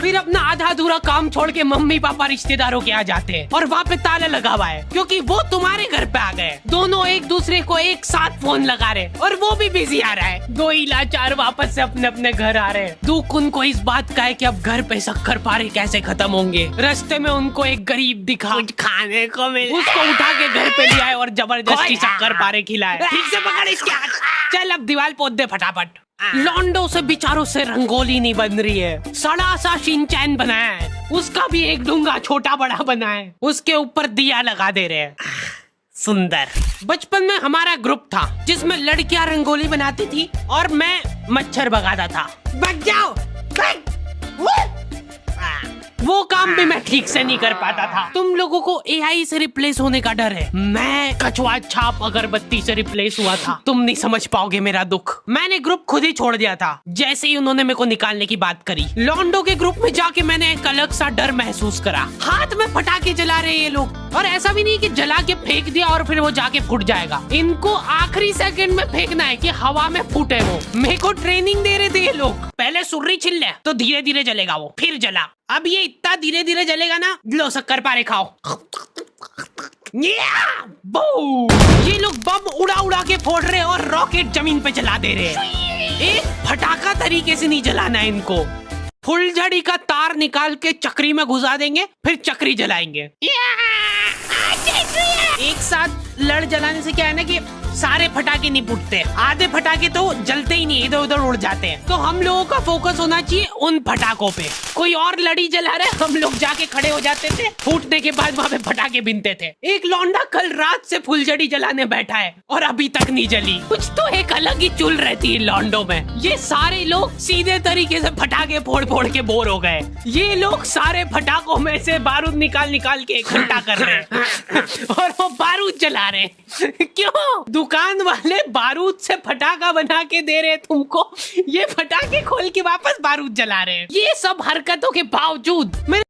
फिर अपना आधा अधूरा काम छोड़ के मम्मी पापा रिश्तेदारों के आ जाते हैं और वहाँ पे ताला लगा हुआ है क्योंकि वो तुम्हारे घर पे आ गए। दोनों एक दूसरे को एक साथ फोन लगा रहे और वो भी बिजी आ रहा है। दो ही लाचार वापस से अपने अपने घर आ रहे हैं। दुख उनको इस बात का है कि अब घर पे शक्कर पारे कैसे खत्म होंगे। रास्ते में उनको एक गरीब दिखा, कुछ खाने को मिला, उसको उठा के घर पे ले आए और जबरदस्ती शक्कर पारे खिलाए। ठीक से पकड़ इसके हाथ। चल अब दीवार पोत दे फटाफट। लॉन्डो से बेचारों से रंगोली नहीं बन रही है। सड़ा सा शिनचैन बनाया है, उसका भी एक डूंगा छोटा बड़ा बना है, उसके ऊपर दिया लगा दे रहे हैं। सुंदर। बचपन में हमारा ग्रुप था जिसमें लड़कियां रंगोली बनाती थी और मैं मच्छर भगाता था। भाग जाओ। वो काम भी मैं ठीक से नहीं कर पाता था। तुम लोगों को एआई से रिप्लेस होने का डर है, मैं कछुआ छाप अगरबत्ती से रिप्लेस हुआ था। तुम नहीं समझ पाओगे मेरा दुख। मैंने ग्रुप खुद ही छोड़ दिया था जैसे ही उन्होंने मेरे को निकालने की बात करी। लॉन्डो के ग्रुप में जाके मैंने एक अलग सा डर महसूस करा। हाथ में पटाखे जला रहे ये लोग, और ऐसा भी नहीं कि जला के फेंक दिया और फिर वो जाके फूट जाएगा। इनको आखिरी सेकंड में फेंकना है कि हवा में फूटे वो। मेरे को ट्रेनिंग दे रहे थे ये लोग। पहले सुर्री छिल ले तो धीरे धीरे जलेगा वो, फिर जला। अब ये इतना धीरे धीरे जलेगा ना, लो शक्कर पारे खाओ। ये लोग बम उड़ा उड़ा के फोड़ रहे और रॉकेट जमीन पे जला दे रहे हैं। एक फटाका तरीके से नहीं जलाना है इनको। फुलझड़ी का तार निकाल के चक्री में घुसा देंगे, फिर चक्री जलाएंगे। एक साथ लड़ जलाने से क्या है ना कि सारे फटाके नहीं फूटते, आधे फटाके तो जलते ही नहीं, इधर उधर उड़ जाते हैं। तो हम लोगों का फोकस होना चाहिए उन फटाकों पे। कोई और लड़ी जला रहे, हम लोग जाके खड़े हो जाते थे, फूटने के बाद वहाँ पे फटाके बिनते थे। एक लौंडा कल रात से फुलझड़ी जलाने बैठा है और अभी तक नहीं जली। कुछ तो एक अलग ही चुल रहती है लौंडो में। ये सारे लोग सीधे तरीके से फटाके फोड़ फोड़ के बोर हो गए। ये लोग सारे फटाकों में से बारूद निकाल निकाल के इकट्ठा कर रहे हैं और वो बारूद जला रहे हैं। क्यों? दुकान वाले बारूद से फटाका बना के दे रहे तुमको, ये फटाके खोल के वापस बारूद जला रहे हैं। ये सब हरकतों के बावजूद मेरे